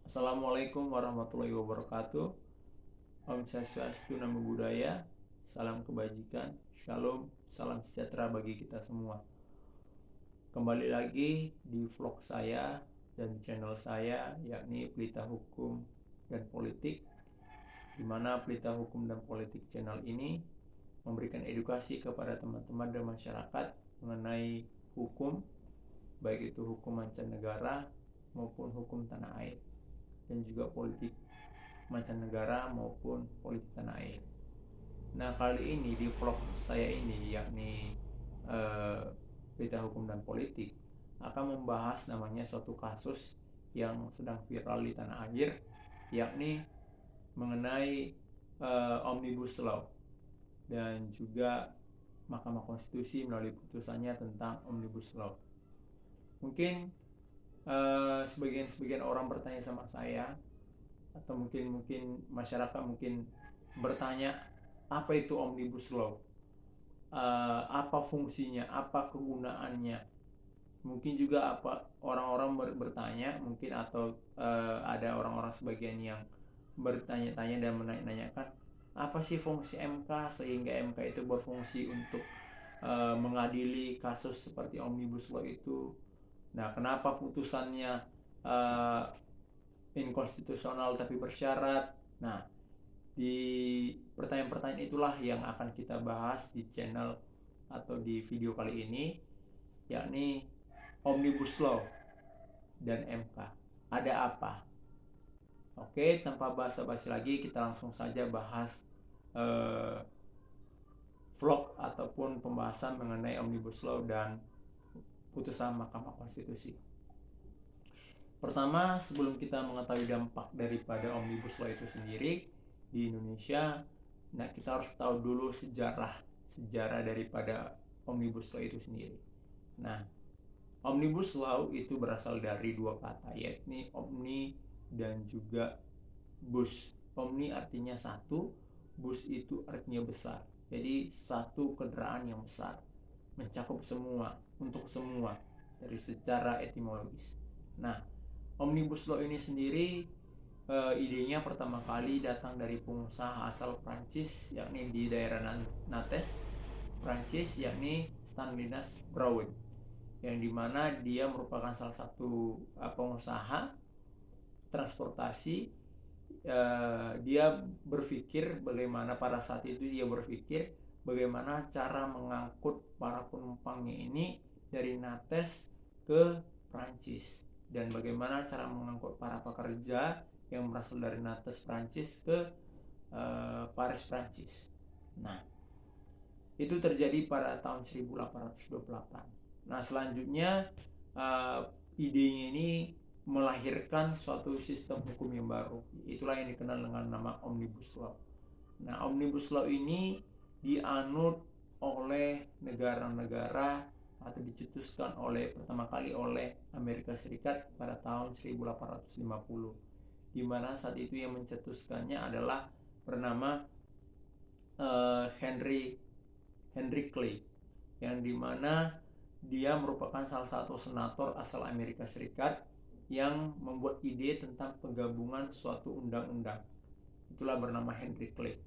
Assalamualaikum warahmatullahi wabarakatuh. Om Swastiastu, Namo Buddhaya. Salam kebajikan. Shalom, salam sejahtera bagi kita semua. Kembali lagi di vlog saya dan channel saya, yakni Pelita Hukum dan Politik, di mana Pelita Hukum dan Politik channel ini memberikan edukasi kepada teman-teman dan masyarakat mengenai hukum, baik itu hukum mancanegara maupun hukum tanah air, dan juga politik mancanegara maupun politik tanah air. Nah, kali ini di vlog saya ini, yakni Berita Hukum dan Politik, akan membahas namanya suatu kasus yang sedang viral di tanah air, yakni mengenai Omnibus Law dan juga Mahkamah Konstitusi melalui putusannya tentang Omnibus Law. Mungkin sebagian orang bertanya sama saya, atau mungkin masyarakat mungkin bertanya, apa itu Omnibus Law? Apa fungsinya? Apa kegunaannya? Mungkin juga apa orang-orang bertanya, mungkin atau ada orang-orang sebagian yang bertanya-tanya dan menanyakan, apa sih fungsi MK sehingga MK itu berfungsi untuk mengadili kasus seperti Omnibus Law itu? Nah, kenapa putusannya inkonstitusional tapi bersyarat? Nah, di pertanyaan-pertanyaan itulah yang akan kita bahas di channel atau di video kali ini, yakni Omnibus Law dan MK. Ada apa? Oke, tanpa basa-basi lagi, kita langsung saja bahas vlog ataupun pembahasan mengenai Omnibus Law dan putusan Mahkamah Konstitusi. Pertama, sebelum kita mengetahui dampak daripada Omnibus Law itu sendiri di Indonesia, nah kita harus tahu dulu sejarah daripada Omnibus Law itu sendiri. Nah, Omnibus Law itu berasal dari dua kata, yakni omni dan juga bus. Omni artinya satu, bus itu artinya besar. Jadi satu kendaraan yang besar, mencakup semua, untuk semua dari secara etimologis. Nah, Omnibus Law ini sendiri idenya pertama kali datang dari pengusaha asal Prancis, yakni di daerah Nantes, Prancis, yakni Stanislas Brouwer, yang dimana dia merupakan salah satu pengusaha transportasi. Dia berpikir bagaimana pada saat itu dia berpikir bagaimana cara mengangkut para penumpangnya ini dari Nantes ke Prancis, dan bagaimana cara mengangkut para pekerja yang berasal dari Nantes Prancis ke Paris Prancis. Nah, itu terjadi pada tahun 1828. Nah, selanjutnya idenya ini melahirkan suatu sistem hukum yang baru. Itulah yang dikenal dengan nama Omnibus Law. Nah, Omnibus Law ini dianut oleh negara-negara atau dicetuskan pertama kali oleh Amerika Serikat pada tahun 1850, di mana saat itu yang mencetuskannya adalah bernama Henry Clay, yang dimana dia merupakan salah satu senator asal Amerika Serikat yang membuat ide tentang penggabungan suatu undang-undang. Itulah bernama Henry Clay,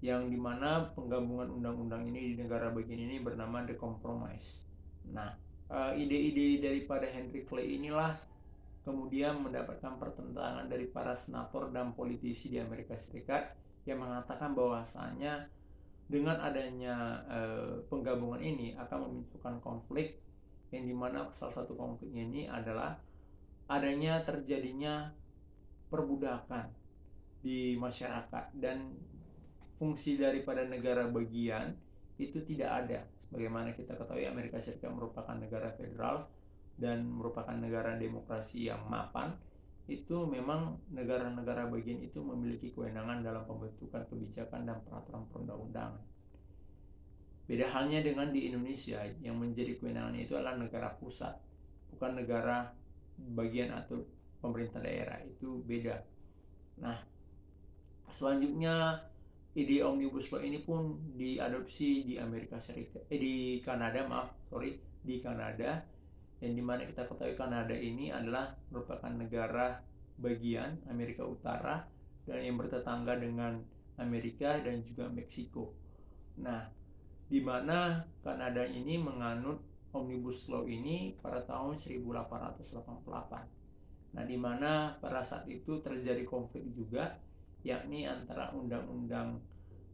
yang dimana penggabungan undang-undang ini di negara bagian ini bernama The Compromise. Nah, ide-ide daripada Henry Clay inilah kemudian mendapatkan pertentangan dari para senator dan politisi di Amerika Serikat yang mengatakan bahwasanya dengan adanya penggabungan ini akan memunculkan konflik, yang dimana salah satu konfliknya ini adalah adanya terjadinya perbudakan di masyarakat, dan fungsi daripada negara bagian itu tidak ada. Sebagaimana kita ketahui, Amerika Serikat merupakan negara federal dan merupakan negara demokrasi yang mapan. Itu memang negara-negara bagian itu memiliki kewenangan dalam pembentukan kebijakan dan peraturan perundang-undangan. Beda halnya dengan di Indonesia, yang menjadi kewenangannya itu adalah negara pusat, bukan negara bagian atau pemerintah daerah. Itu beda. Nah, selanjutnya ide Omnibus Law ini pun diadopsi di Amerika Serikat, di Kanada, yang dimana kita ketahui Kanada ini adalah merupakan negara bagian Amerika Utara dan yang bertetangga dengan Amerika dan juga Meksiko. Nah, di mana Kanada ini menganut Omnibus Law ini pada tahun 1888. Nah, di mana pada saat itu terjadi konflik juga, yakni antara undang-undang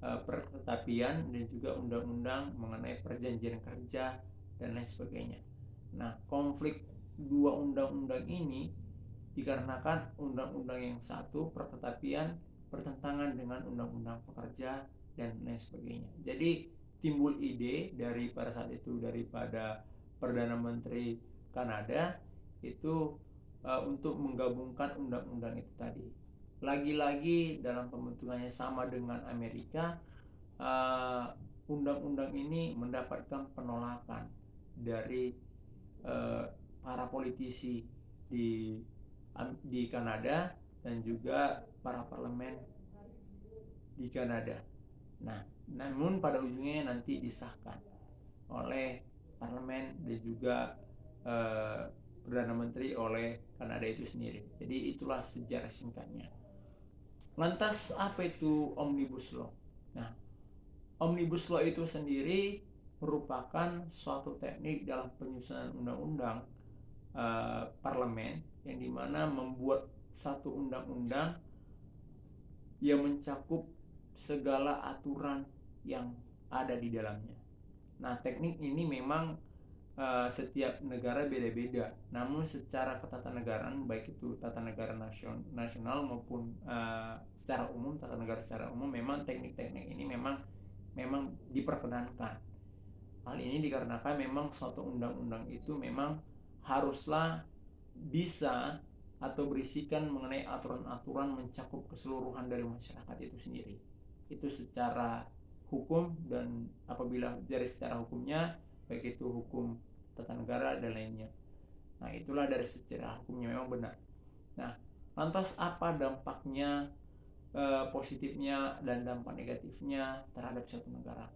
perkeretapian dan juga undang-undang mengenai perjanjian kerja dan lain sebagainya. Nah, konflik dua undang-undang ini dikarenakan undang-undang yang satu perkeretapian bertentangan dengan undang-undang pekerja dan lain sebagainya. Jadi timbul ide dari pada saat itu daripada Perdana Menteri Kanada itu untuk menggabungkan undang-undang itu tadi. Lagi-lagi dalam pembentukannya sama dengan Amerika, undang-undang ini mendapatkan penolakan dari para politisi di Kanada dan juga para parlemen di Kanada. Nah, namun pada ujungnya nanti disahkan oleh parlemen dan juga Perdana Menteri oleh Kanada itu sendiri. Jadi itulah sejarah singkatnya. Lantas apa itu Omnibus Law? Nah, Omnibus Law itu sendiri merupakan suatu teknik dalam penyusunan undang-undang parlemen yang dimana membuat satu undang-undang yang mencakup segala aturan yang ada di dalamnya. Nah, teknik ini memang setiap negara beda-beda. Namun secara ketatanegaraan, baik itu tata negara nasional maupun secara umum, tata negara secara umum, memang teknik-teknik ini memang diperkenankan. Hal ini dikarenakan memang suatu undang-undang itu memang haruslah bisa atau berisikan mengenai aturan-aturan mencakup keseluruhan dari masyarakat itu sendiri. Itu secara hukum, dan apabila dari secara hukumnya baik itu hukum tata negara dan lainnya. Nah, itulah dari secara hukumnya memang benar. Nah, lantas apa dampaknya positifnya dan dampak negatifnya terhadap suatu negara?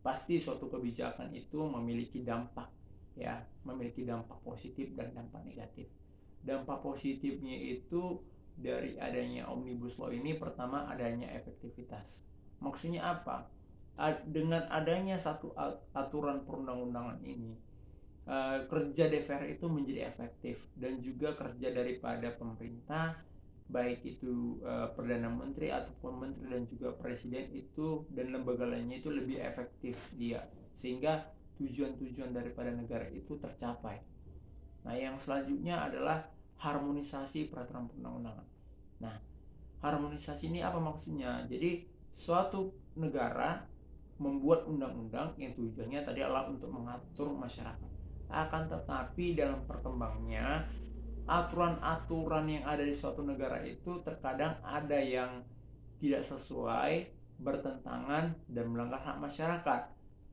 Pasti suatu kebijakan itu memiliki dampak, ya, memiliki dampak positif dan dampak negatif. Dampak positifnya itu dari adanya Omnibus Law ini, pertama adanya efektivitas. Maksudnya apa? Dengan adanya satu aturan perundang-undangan ini, kerja DPR itu menjadi efektif, dan juga kerja daripada pemerintah, baik itu Perdana Menteri ataupun Menteri dan juga Presiden itu dan lembaga lainnya itu lebih efektif dia, sehingga tujuan-tujuan daripada negara itu tercapai. Nah, yang selanjutnya adalah harmonisasi peraturan perundang-undangan. Nah, harmonisasi ini apa maksudnya? Jadi suatu negara membuat undang-undang yang tujuannya tadi adalah untuk mengatur masyarakat. Akan tetapi dalam perkembangannya, aturan-aturan yang ada di suatu negara itu terkadang ada yang tidak sesuai, bertentangan, dan melanggar hak masyarakat.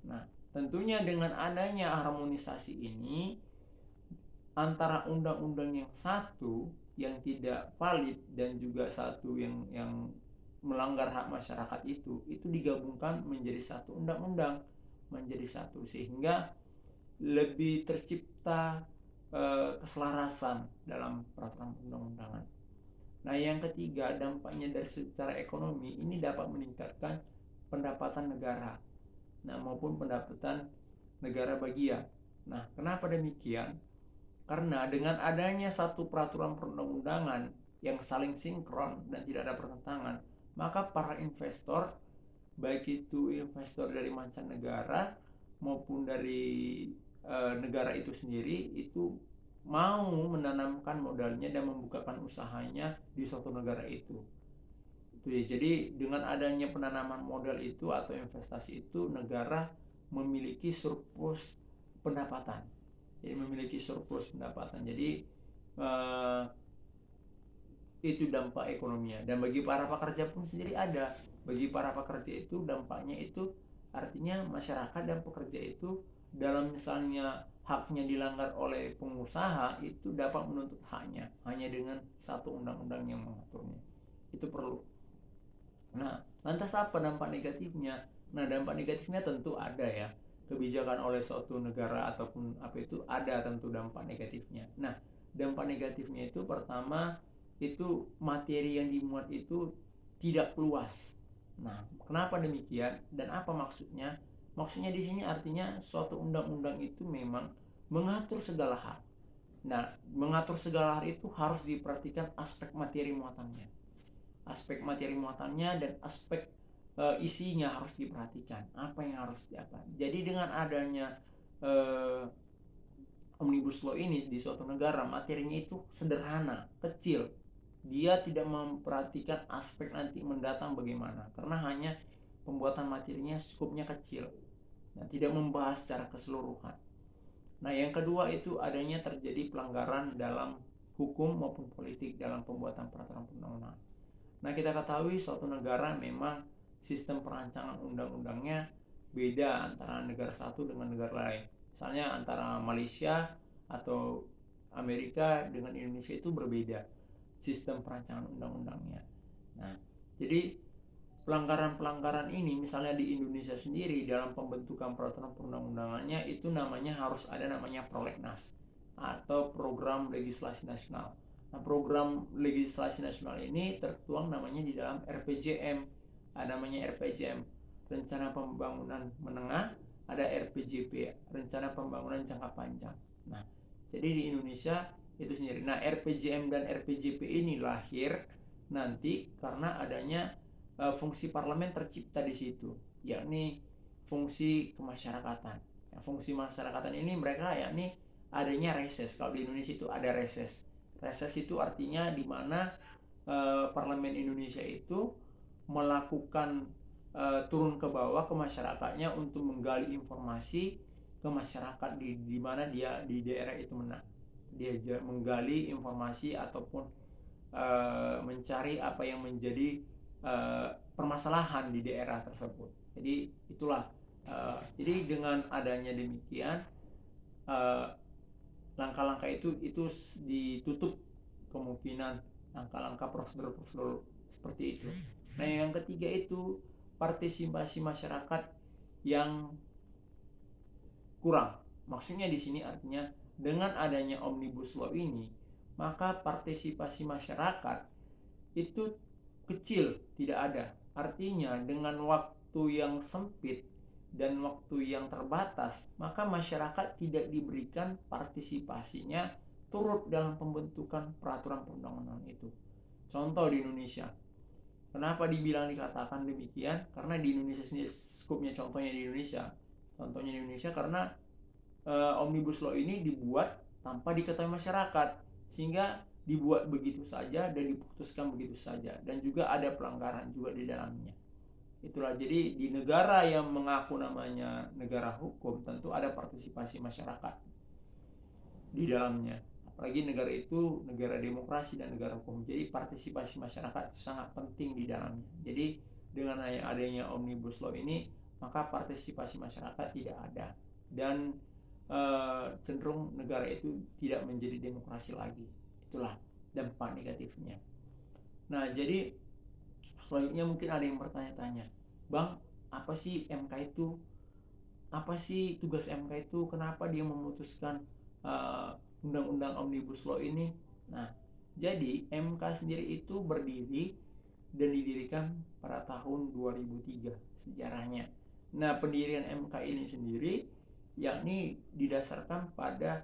Nah, tentunya dengan adanya harmonisasi ini, antara undang-undang yang satu yang tidak valid dan juga satu yang melanggar hak masyarakat itu digabungkan menjadi satu undang-undang, menjadi satu, sehingga lebih tercipta keselarasan dalam peraturan undang-undangan. Nah, yang ketiga, dampaknya dari secara ekonomi ini dapat meningkatkan pendapatan negara, nah, maupun pendapatan negara bagian. Nah, kenapa demikian? Karena dengan adanya satu peraturan perundang-undangan yang saling sinkron dan tidak ada pertentangan, maka para investor, baik itu investor dari mancanegara maupun dari negara itu sendiri, itu mau menanamkan modalnya dan membukakan usahanya di suatu negara itu. Jadi dengan adanya penanaman modal itu atau investasi itu, negara memiliki surplus pendapatan. Jadi itu dampak ekonominya. Dan bagi para pekerja pun sendiri ada. Bagi para pekerja itu dampaknya itu artinya masyarakat dan pekerja itu dalam misalnya haknya dilanggar oleh pengusaha, itu dapat menuntut haknya hanya dengan satu undang-undang yang mengaturnya. Itu perlu. Nah, lantas apa dampak negatifnya? Nah, dampak negatifnya tentu ada, ya. Kebijakan oleh suatu negara ataupun apa itu ada tentu dampak negatifnya. Nah, dampak negatifnya itu pertama itu materi yang dimuat itu tidak luas. Nah, kenapa demikian dan apa maksudnya? Maksudnya di sini artinya suatu undang-undang itu memang mengatur segala hal. Nah, mengatur segala hal itu harus diperhatikan aspek materi muatannya. Aspek materi muatannya dan aspek isinya harus diperhatikan. Apa yang harus diapa. Jadi dengan adanya Omnibus Law ini di suatu negara, materinya itu sederhana, kecil. Dia tidak memperhatikan aspek nanti mendatang bagaimana, karena hanya pembuatan materinya skupnya kecil. Nah, tidak membahas secara keseluruhan. Nah, yang kedua itu adanya terjadi pelanggaran dalam hukum maupun politik dalam pembuatan peraturan perundang-undangan. Nah, kita ketahui suatu negara memang sistem perancangan undang-undangnya beda antara negara satu dengan negara lain. Misalnya antara Malaysia atau Amerika dengan Indonesia itu berbeda sistem perancangan undang-undangnya. Nah, jadi pelanggaran-pelanggaran ini misalnya di Indonesia sendiri dalam pembentukan peraturan perundang-undangannya itu namanya harus ada namanya prolegnas atau program legislasi nasional. Nah, program legislasi nasional ini tertuang namanya di dalam RPJM. Ada namanya RPJM, Rencana Pembangunan Menengah, ada RPJP, Rencana Pembangunan Jangka Panjang. Nah, jadi di Indonesia itu sendiri. Nah, RPJM dan RPJP ini lahir nanti karena adanya fungsi parlemen tercipta di situ, yakni fungsi kemasyarakatan. Ya, fungsi masyarakatan ini mereka yakni adanya reses. Kalau di Indonesia itu ada reses. Reses itu artinya di mana parlemen Indonesia itu melakukan turun ke bawah ke masyarakatnya untuk menggali informasi ke masyarakat di mana dia di daerah itu menang. Dia menggali informasi ataupun mencari apa yang menjadi permasalahan di daerah tersebut. Jadi itulah. Jadi dengan adanya demikian langkah-langkah itu ditutup kemungkinan langkah-langkah prosedur-prosedur seperti itu. Nah, yang ketiga itu partisipasi masyarakat yang kurang. Maksudnya di sini artinya dengan adanya Omnibus Law ini, maka partisipasi masyarakat itu kecil, tidak ada. Artinya dengan waktu yang sempit dan waktu yang terbatas, maka masyarakat tidak diberikan partisipasinya turut dalam pembentukan peraturan perundang-undangan itu. Contoh di Indonesia. Kenapa dikatakan demikian? Karena di Indonesia sendiri skupnya contohnya di Indonesia karena Omnibus Law ini dibuat tanpa diketahui masyarakat, sehingga dibuat begitu saja dan diputuskan begitu saja, dan juga ada pelanggaran juga di dalamnya. Itulah, jadi di negara yang mengaku namanya negara hukum tentu ada partisipasi masyarakat di dalamnya. Apalagi negara itu negara demokrasi dan negara hukum. Jadi partisipasi masyarakat sangat penting di dalamnya. Jadi dengan adanya Omnibus Law ini, maka partisipasi masyarakat tidak ada dan cenderung negara itu tidak menjadi demokrasi lagi. Itulah dampak negatifnya. Nah, jadi selanjutnya mungkin ada yang bertanya-tanya, Bang, apa sih MK itu? Apa sih tugas MK itu? Kenapa dia memutuskan undang-undang Omnibus Law ini? Nah, jadi MK sendiri itu berdiri dan didirikan pada tahun 2003 sejarahnya. Nah, pendirian MK ini sendiri yakni didasarkan pada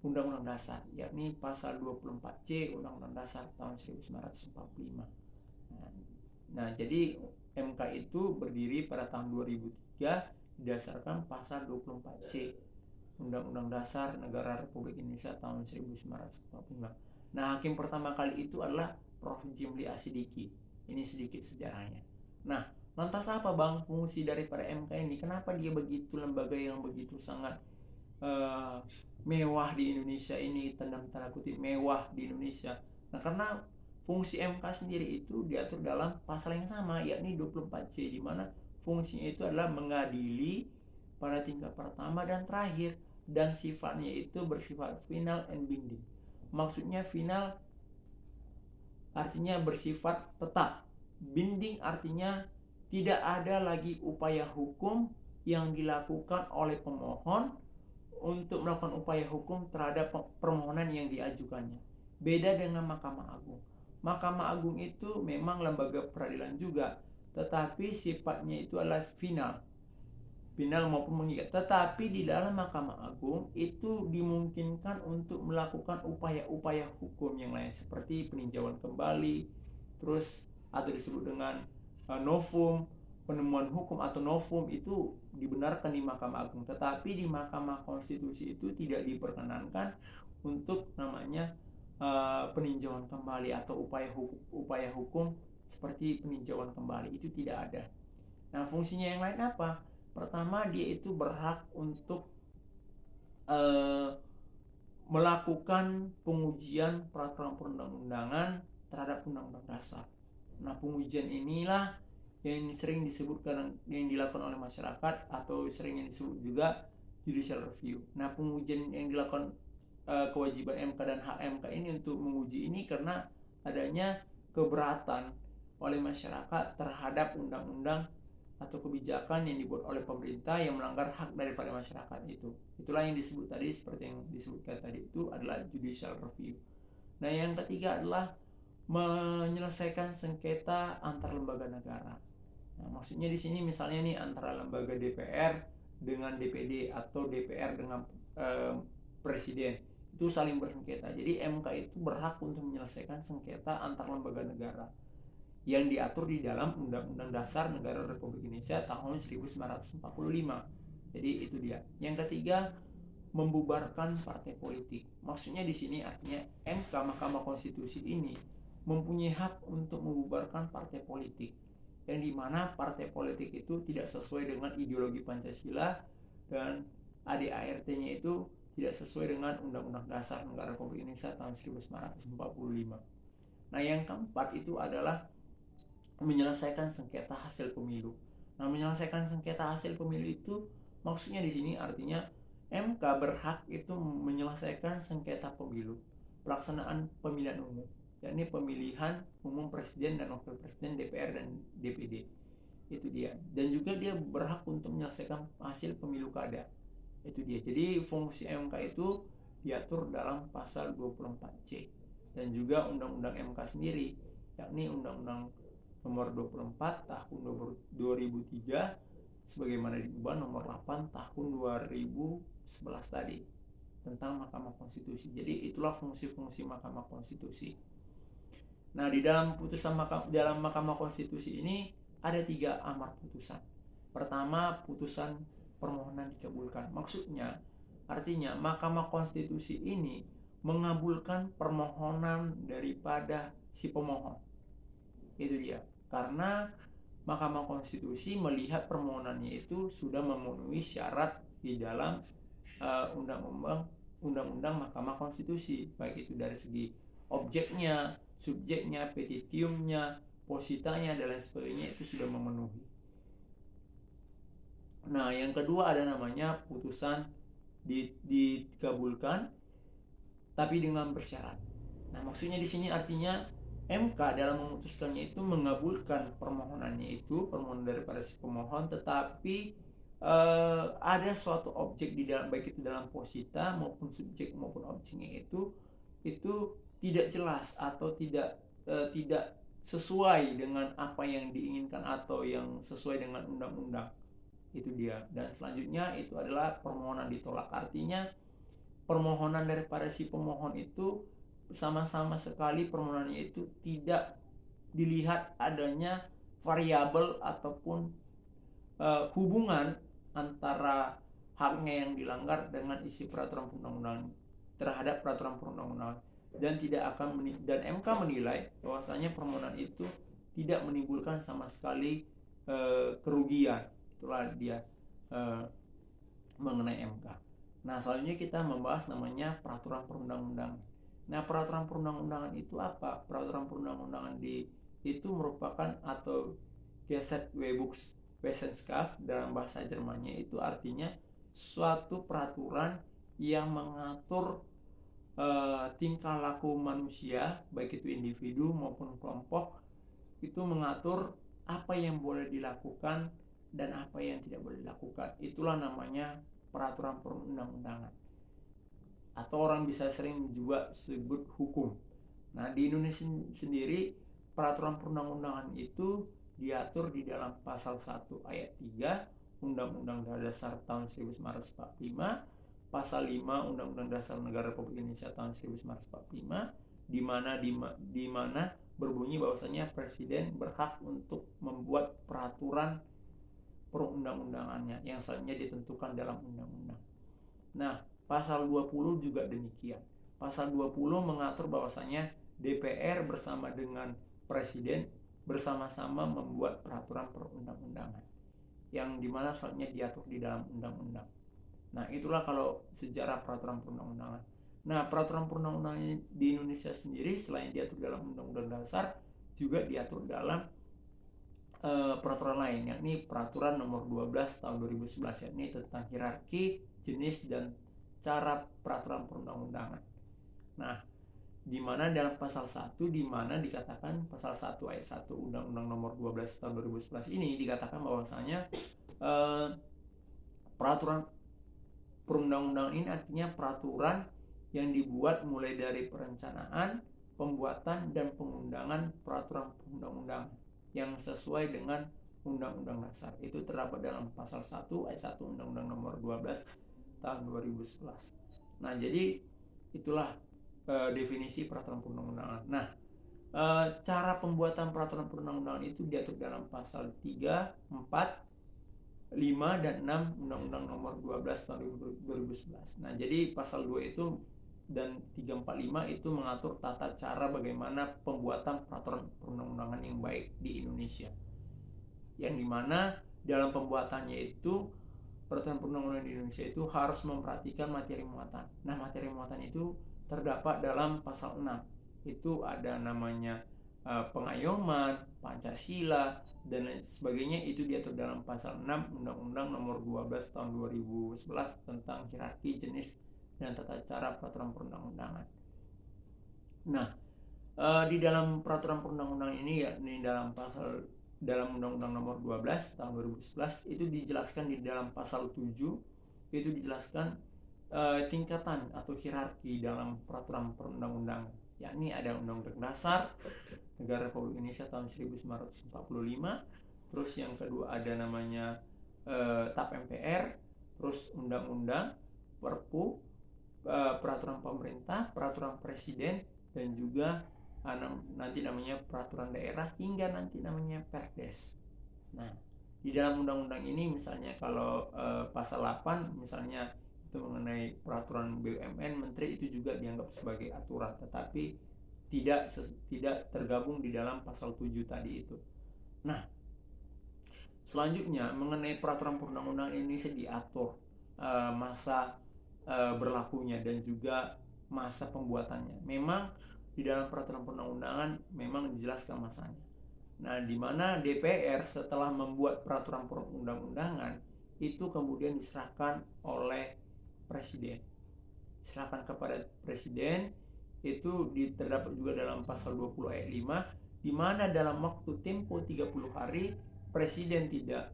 Undang-Undang Dasar, yakni pasal 24C Undang-Undang Dasar tahun 1945. Nah, jadi MK itu berdiri pada tahun 2003 didasarkan pasal 24C Undang-Undang Dasar Negara Republik Indonesia tahun 1945. Nah, hakim pertama kali itu adalah Prof. Jimli Asidiki. Ini sedikit sejarahnya. Nah, lantas apa Bang fungsi daripada MK ini? Kenapa dia begitu lembaga yang begitu sangat mewah di Indonesia ini, tanda kutip mewah di Indonesia? Nah, karena fungsi MK sendiri itu diatur dalam pasal yang sama, yakni 24C, di mana fungsinya itu adalah mengadili pada tingkat pertama dan terakhir, dan sifatnya itu bersifat final and binding. Maksudnya final artinya bersifat tetap, binding artinya tidak ada lagi upaya hukum yang dilakukan oleh pemohon untuk melakukan upaya hukum terhadap permohonan yang diajukannya. Beda dengan Mahkamah Agung. Mahkamah Agung itu memang lembaga peradilan juga, tetapi sifatnya itu adalah final maupun mengikat. Tetapi di dalam Mahkamah Agung itu dimungkinkan untuk melakukan upaya-upaya hukum yang lain seperti peninjauan kembali, terus atau disebut dengan novum, penemuan hukum atau novum itu dibenarkan di Mahkamah Agung. Tetapi di Mahkamah Konstitusi itu tidak diperkenankan untuk namanya peninjauan kembali atau upaya hukum seperti peninjauan kembali, itu tidak ada. Nah, fungsinya yang lain apa? Pertama, dia itu berhak untuk melakukan pengujian peraturan perundang-undangan terhadap undang-undang dasar. Nah, pengujian inilah yang sering disebutkan, yang dilakukan oleh masyarakat atau sering yang disebut juga judicial review. Nah, pengujian yang dilakukan kewajiban MK dan hak MK ini untuk menguji ini karena adanya keberatan oleh masyarakat terhadap undang-undang atau kebijakan yang dibuat oleh pemerintah yang melanggar hak daripada masyarakat itu. Itulah yang disebut tadi, seperti yang disebutkan tadi itu adalah judicial review. Nah, yang ketiga adalah menyelesaikan sengketa antar lembaga negara. Nah, maksudnya di sini misalnya nih antara lembaga DPR dengan DPD atau DPR dengan presiden itu saling bersengketa. Jadi MK itu berhak untuk menyelesaikan sengketa antar lembaga negara yang diatur di dalam Undang-Undang Dasar Negara Republik Indonesia tahun 1945. Jadi itu dia. Yang ketiga, membubarkan partai politik. Maksudnya di sini artinya MK, Mahkamah Konstitusi ini mempunyai hak untuk membubarkan partai politik, yang dimana partai politik itu tidak sesuai dengan ideologi Pancasila dan ADART-nya itu tidak sesuai dengan Undang-Undang Dasar Negara Republik Indonesia tahun 1945. Nah, yang keempat itu adalah menyelesaikan sengketa hasil pemilu. Nah, menyelesaikan sengketa hasil pemilu itu maksudnya di sini artinya MK berhak itu menyelesaikan sengketa pemilu, pelaksanaan pemilihan umum, yakni pemilihan umum presiden dan wakil presiden, DPR dan DPD. Itu dia. Dan juga dia berhak untuk menyelesaikan hasil pemilu kada. Itu dia. Jadi fungsi MK itu diatur dalam pasal 24C dan juga Undang-Undang MK sendiri, yakni Undang-Undang nomor 24 tahun 2003 sebagaimana diubah nomor 8 tahun 2011 tadi tentang Mahkamah Konstitusi. Jadi itulah fungsi-fungsi Mahkamah Konstitusi. Nah, di dalam Mahkamah Konstitusi ini ada 3 amar putusan. Pertama, putusan permohonan dikabulkan. Maksudnya artinya Mahkamah Konstitusi ini mengabulkan permohonan daripada si pemohon. Itu dia. Karena Mahkamah Konstitusi melihat permohonannya itu sudah memenuhi syarat di dalam undang-undang Mahkamah Konstitusi, baik itu dari segi objeknya, subjeknya, petitiumnya, positanya dan lain sebagainya itu sudah memenuhi. Nah, yang kedua ada namanya putusan dikabulkan tapi dengan bersyarat. Nah, maksudnya di sini artinya MK dalam memutuskannya itu mengabulkan permohonannya itu, permohonan daripada si pemohon, tetapi ada suatu objek di dalam, baik itu dalam posita maupun subjek maupun objeknya itu tidak jelas atau tidak sesuai dengan apa yang diinginkan atau yang sesuai dengan undang-undang. Itu dia. Dan selanjutnya itu adalah permohonan ditolak. Artinya permohonan daripada si pemohon itu sama-sama sekali permohonannya itu tidak dilihat adanya variabel ataupun hubungan antara haknya yang dilanggar dengan isi peraturan perundang-undangan terhadap peraturan perundang-undangan, dan MK menilai bahwasanya permohonan itu tidak menimbulkan sama sekali kerugian. Itulah dia mengenai MK. Nah, selanjutnya kita membahas namanya peraturan perundang-undangan. Nah, peraturan perundang-undangan itu apa? Peraturan perundang-undangan itu merupakan atau Gesetzgebungswissenschaft dalam bahasa Jermannya, itu artinya suatu peraturan yang mengatur tingkah laku manusia, baik itu individu maupun kelompok, itu mengatur apa yang boleh dilakukan dan apa yang tidak boleh dilakukan. Itulah namanya peraturan perundang-undangan. Atau orang bisa sering juga sebut hukum. Nah, di Indonesia sendiri peraturan perundang-undangan itu diatur di dalam pasal 1 ayat 3 Undang-Undang Dasar tahun 1945, pasal 5 Undang-Undang Dasar Negara Republik Indonesia tahun 1945, di mana berbunyi bahwasanya presiden berhak untuk membuat peraturan perundang-undangannya yang selanjutnya ditentukan dalam undang-undang. Nah, pasal 20 juga demikian. Pasal 20 mengatur bahwasanya DPR bersama dengan presiden bersama-sama membuat peraturan perundang-undangan yang dimana selanjutnya diatur di dalam undang-undang. Nah, itulah kalau sejarah peraturan perundang-undangan. Nah, peraturan perundang-undangan di Indonesia sendiri selain diatur dalam Undang-Undang Dasar juga diatur dalam peraturan lain, yakni peraturan nomor 12 tahun 2011, yakni tentang hierarki, jenis, dan cara peraturan perundang-undangan. Nah, di mana dalam pasal 1 di mana dikatakan pasal 1 ayat 1 Undang-Undang nomor 12 tahun 2011 ini dikatakan bahwasanya peraturan perundang-undangan ini artinya peraturan yang dibuat mulai dari perencanaan, pembuatan, dan pengundangan peraturan perundang-undangan yang sesuai dengan Undang-Undang Dasar. Itu terdapat dalam pasal 1 ayat 1 Undang-Undang nomor 12 tahun 2011. Nah, jadi itulah definisi peraturan perundang-undangan. Nah, cara pembuatan peraturan perundang-undangan itu diatur dalam pasal 3, 4, 5, dan 6 Undang-Undang nomor 12 tahun 2011. Nah, jadi pasal 2 itu dan 3, 4, 5 itu mengatur tata cara bagaimana pembuatan peraturan perundang-undangan yang baik di Indonesia. Yang dimana dalam pembuatannya itu peraturan perundang-undangan di Indonesia itu harus memperhatikan materi muatan. Nah, materi muatan itu terdapat dalam pasal 6. Itu ada namanya pengayoman, Pancasila, dan lain sebagainya. Itu diatur dalam pasal 6 Undang-Undang nomor 12 tahun 2011 tentang hierarki, jenis, dan tata cara peraturan perundang-undangan. Nah, di dalam peraturan perundang-undangan ini, yakni dalam Undang-Undang nomor 12 tahun 2011 itu dijelaskan di dalam pasal 7 itu dijelaskan tingkatan atau hierarki dalam peraturan perundang-undangan, yakni ada Undang-Undang Dasar Negara Republik Indonesia tahun 1945, terus yang kedua ada namanya TAP MPR, terus Undang-Undang, Perpu, peraturan pemerintah, peraturan presiden, dan juga nanti namanya peraturan daerah, hingga nanti namanya Perdes. Nah, di dalam undang-undang ini misalnya kalau pasal 8 misalnya itu mengenai peraturan BUMN, menteri itu juga dianggap sebagai aturan, tetapi tidak tergabung di dalam pasal 7 tadi itu. Nah, selanjutnya mengenai peraturan perundang-undangan Indonesia diatur masa berlakunya dan juga masa pembuatannya. Memang di dalam peraturan perundang-undangan memang dijelaskan masanya. Nah, di mana DPR setelah membuat peraturan perundang-undangan itu kemudian diserahkan oleh presiden. Diserahkan kepada presiden, itu terdapat juga dalam pasal 20 ayat 5, di mana dalam waktu tempo 30 hari presiden tidak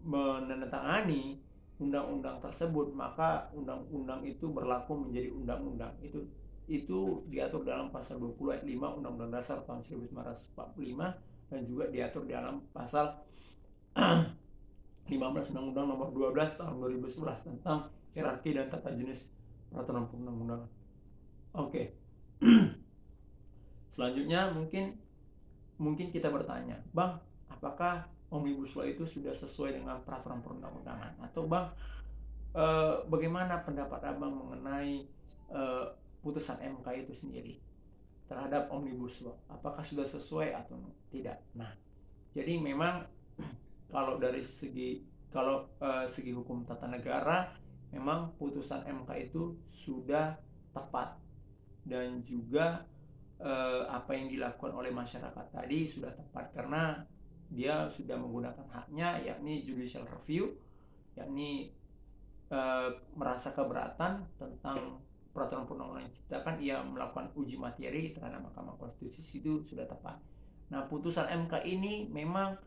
menandatangani undang-undang tersebut, maka undang-undang itu berlaku menjadi undang-undang. Itu diatur dalam pasal 20 ayat 5 Undang-Undang Dasar tahun 1945 dan juga diatur dalam pasal 15 Undang-Undang nomor 12 tahun 2011 tentang hierarki dan tata jenis peraturan perundang-undangan. Oke. Selanjutnya mungkin kita bertanya, Bang, apakah Omnibus Law itu sudah sesuai dengan peraturan perundang-undangan? Atau Bang, bagaimana pendapat Abang mengenai putusan MK itu sendiri terhadap Omnibus Law? Apakah sudah sesuai atau tidak? Nah, jadi memang kalau dari segi hukum tata negara, memang putusan MK itu sudah tepat, dan juga apa yang dilakukan oleh masyarakat tadi sudah tepat karena dia sudah menggunakan haknya, yakni judicial review, yakni merasa keberatan tentang peraturan perundang-undangan yang diciptakan, ia melakukan uji materi terhadap Mahkamah Konstitusi, itu sudah tepat. Nah, putusan MK ini memang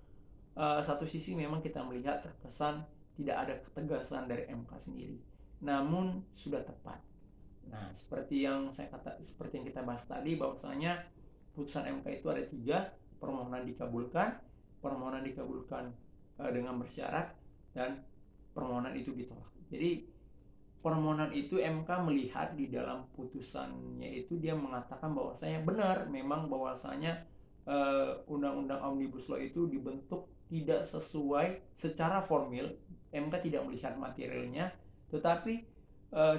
satu sisi memang kita melihat terkesan tidak ada ketegasan dari MK sendiri, namun sudah tepat. Nah, seperti yang kita bahas tadi, bahwasanya putusan MK itu ada 3, permohonan dikabulkan dengan bersyarat, dan permohonan itu ditolak. Jadi permohonan itu MK melihat di dalam putusannya itu dia mengatakan bahwasanya benar memang bahwasanya undang-undang Omnibus Law itu dibentuk tidak sesuai secara formil. MK tidak melihat materialnya, tetapi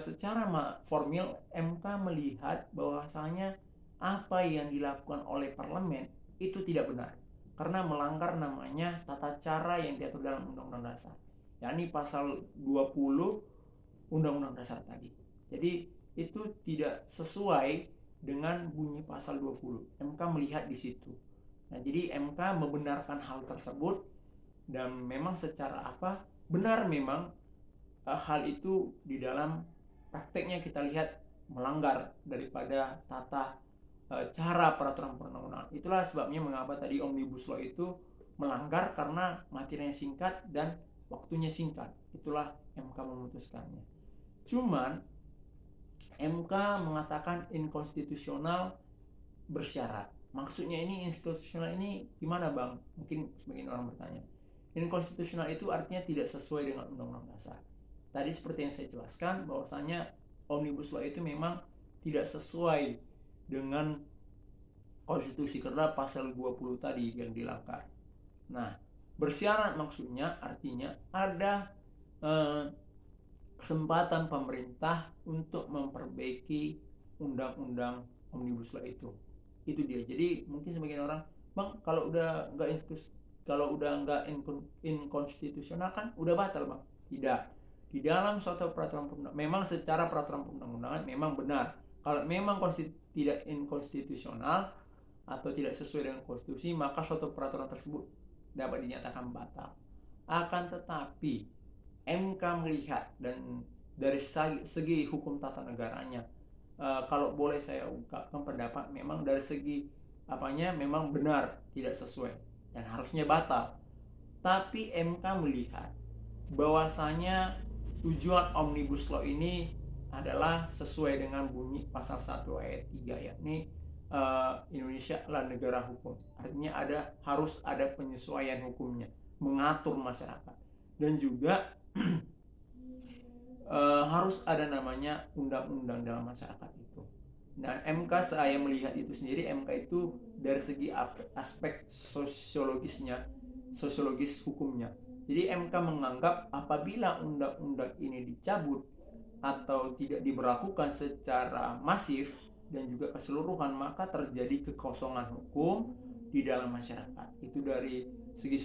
secara formil MK melihat bahwasanya apa yang dilakukan oleh parlemen itu tidak benar karena melanggar namanya tata cara yang diatur dalam Undang-Undang Dasar, yakni pasal 20 Undang-Undang Dasar tadi. Jadi itu tidak sesuai dengan bunyi pasal 20. MK melihat di situ. Nah, jadi MK membenarkan hal tersebut, dan memang secara benar memang hal itu di dalam prakteknya kita lihat melanggar daripada tata cara peraturan perundang-undangan. Itulah sebabnya mengapa tadi Omnibus Law itu melanggar karena materinya singkat dan waktunya singkat. Itulah MK memutuskannya. Cuman MK mengatakan inkonstitusional bersyarat. Maksudnya ini inkonstitusional ini gimana, Bang? Mungkin sebagian orang bertanya. Inkonstitusional itu artinya tidak sesuai dengan Undang-Undang Dasar. Tadi seperti yang saya jelaskan bahwasanya Omnibus Law itu memang tidak sesuai dengan konstitusi karena pasal 20 tadi yang dilanggar. Nah, bersyarat maksudnya artinya ada kesempatan pemerintah untuk memperbaiki undang-undang Omnibus Law itu. Itu dia. Jadi mungkin sebagian orang, Bang, kalau udah nggak inkonstitusional kan udah batal, Bang. Tidak. Di dalam suatu peraturan perundang, memang secara peraturan perundang-undangan memang benar. Kalau memang tidak inkonstitusional atau tidak sesuai dengan konstitusi, maka suatu peraturan tersebut dapat dinyatakan batal. Akan tetapi MK melihat, dan dari segi hukum tata negaranya, kalau boleh saya ungkapkan pendapat, memang dari segi memang benar tidak sesuai dan harusnya batal. Tapi MK melihat bahwasanya tujuan Omnibus Law ini adalah sesuai dengan bunyi pasal 1 ayat 3, yakni Indonesia adalah negara hukum. Artinya harus ada penyesuaian hukumnya, mengatur masyarakat, dan juga harus ada namanya undang-undang dalam masyarakat itu. Nah, MK saya melihat itu sendiri, MK itu dari segi aspek sosiologis hukumnya. Jadi MK menganggap apabila undang-undang ini dicabut atau tidak diberlakukan secara masif dan juga keseluruhan, maka terjadi kekosongan hukum di dalam masyarakat. Itu dari segi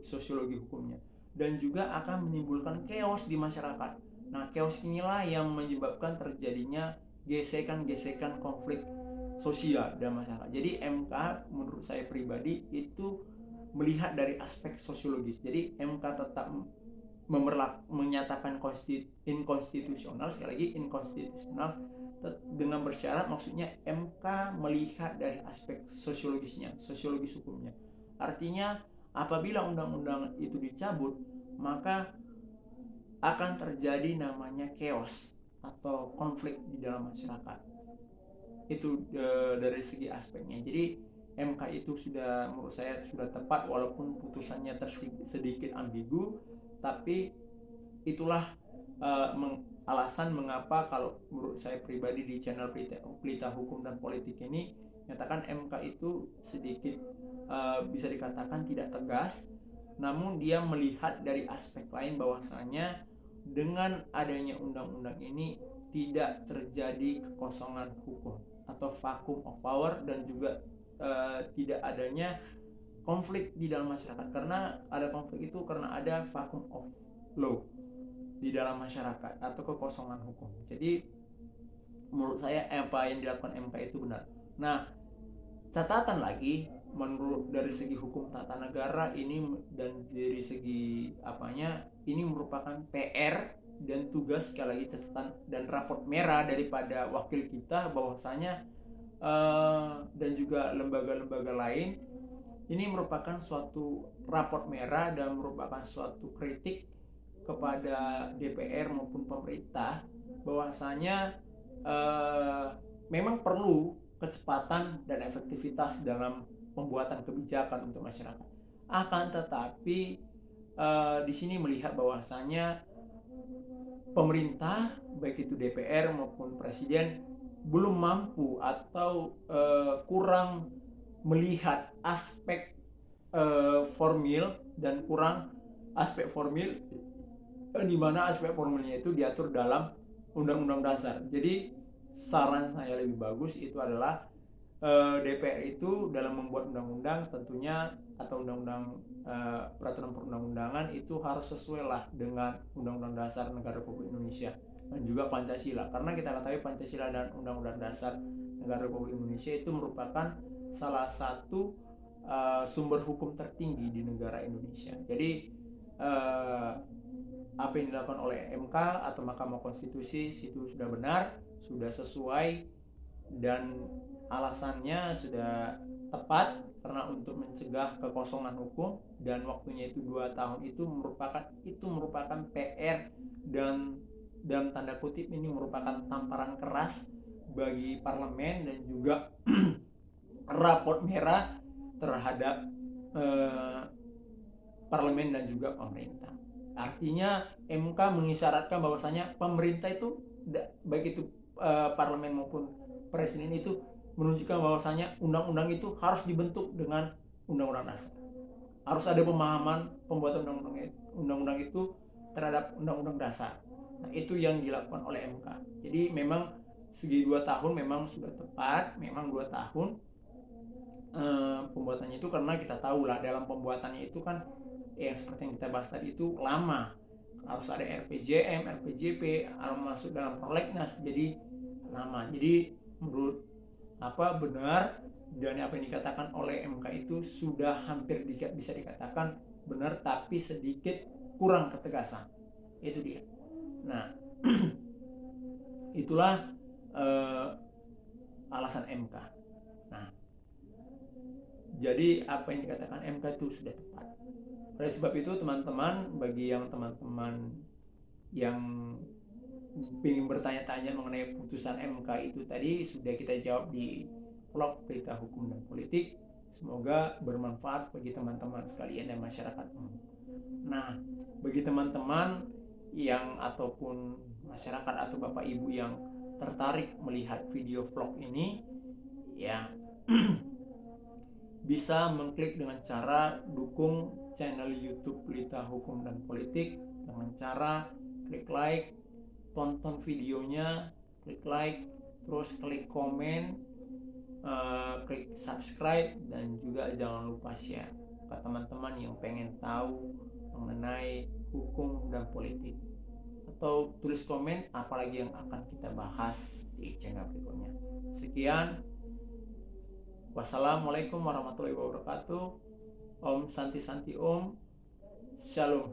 sosiologi hukumnya. Dan juga akan menimbulkan chaos di masyarakat. Nah, chaos inilah yang menyebabkan terjadinya gesekan-gesekan konflik sosial dalam masyarakat. Jadi MK menurut saya pribadi itu melihat dari aspek sosiologis. Jadi MK tetap menyatakan inkonstitusional, sekali lagi inkonstitusional dengan bersyarat, maksudnya MK melihat dari aspek sosiologisnya, sosiologis hukumnya. Artinya apabila undang-undang itu dicabut, maka akan terjadi namanya chaos atau konflik di dalam masyarakat. Itu dari segi aspeknya. Jadi MK itu menurut saya sudah tepat, walaupun putusannya sedikit ambigu, tapi itulah alasan mengapa kalau menurut saya pribadi di channel Pelita Hukum dan Politik ini nyatakan MK itu sedikit bisa dikatakan tidak tegas, namun dia melihat dari aspek lain bahwasanya dengan adanya undang-undang ini tidak terjadi kekosongan hukum atau vacuum of power, dan juga tidak adanya konflik di dalam masyarakat. Karena ada konflik itu karena ada vacuum of law di dalam masyarakat atau kekosongan hukum. Jadi menurut saya apa yang dilakukan MK itu benar. Nah, catatan lagi, menurut dari segi hukum tata negara ini dan dari segi ini merupakan PR dan tugas, sekali lagi catatan dan raport merah daripada wakil kita bahwasanya dan juga lembaga-lembaga lain, ini merupakan suatu raport merah dan merupakan suatu kritik kepada DPR maupun pemerintah bahwasanya eh, memang perlu kecepatan dan efektivitas dalam pembuatan kebijakan untuk masyarakat. Akan tetapi di sini melihat bahwasanya pemerintah baik itu DPR maupun presiden belum mampu atau kurang melihat aspek formil dan kurang aspek formil di mana aspek formilnya itu diatur dalam Undang-Undang Dasar. Jadi saran saya lebih bagus itu adalah DPR itu dalam membuat undang-undang tentunya atau undang-undang peraturan perundang-undangan itu harus sesuai lah dengan Undang-Undang Dasar Negara Republik Indonesia dan juga Pancasila, karena kita ketahui Pancasila dan Undang-Undang Dasar Negara Republik Indonesia itu merupakan salah satu sumber hukum tertinggi di negara Indonesia. Jadi apa yang dilakukan oleh MK atau Mahkamah Konstitusi itu sudah benar, sudah sesuai, dan alasannya sudah tepat karena untuk mencegah kekosongan hukum, dan waktunya itu 2 tahun itu merupakan PR, dan dalam tanda kutip ini merupakan tamparan keras bagi parlemen dan juga raport merah terhadap parlemen dan juga pemerintah. Artinya MK mengisyaratkan bahwasanya pemerintah itu baik itu parlemen maupun presiden itu menunjukkan bahwasanya undang-undang itu harus dibentuk dengan undang-undang dasar. Harus ada pemahaman pembuatan undang-undang itu terhadap undang-undang dasar. Nah, itu yang dilakukan oleh MK. Jadi memang segi 2 tahun memang sudah tepat, memang 2 tahun pembuatannya itu, karena kita tahu lah dalam pembuatannya itu kan yang seperti yang kita bahas tadi itu lama, harus ada RPJM, RPJP, harus masuk dalam prolegnas, jadi lama. Jadi menurut benar, dan apa yang dikatakan oleh MK itu sudah hampir bisa dikatakan benar, tapi sedikit kurang ketegasan. Itu dia. Nah, itulah alasan MK. Nah, jadi apa yang dikatakan MK itu sudah tepat. Oleh sebab itu teman-teman, bagi yang teman-teman yang ingin bertanya-tanya mengenai putusan MK itu tadi sudah kita jawab di vlog Berita Hukum dan Politik. Semoga bermanfaat bagi teman-teman sekalian dan masyarakat umum. Nah, bagi teman-teman yang ataupun masyarakat atau Bapak Ibu yang tertarik melihat video vlog ini, ya bisa mengklik dengan cara dukung channel YouTube Berita Hukum dan Politik dengan cara klik like, tonton videonya, klik like, terus klik komen, klik subscribe, dan juga jangan lupa share ke teman-teman yang pengen tahu mengenai hukum dan politik, atau tulis komen apalagi yang akan kita bahas di channel berikutnya. Sekian, wassalamualaikum warahmatullahi wabarakatuh. Om Santi Santi Om. Shalom.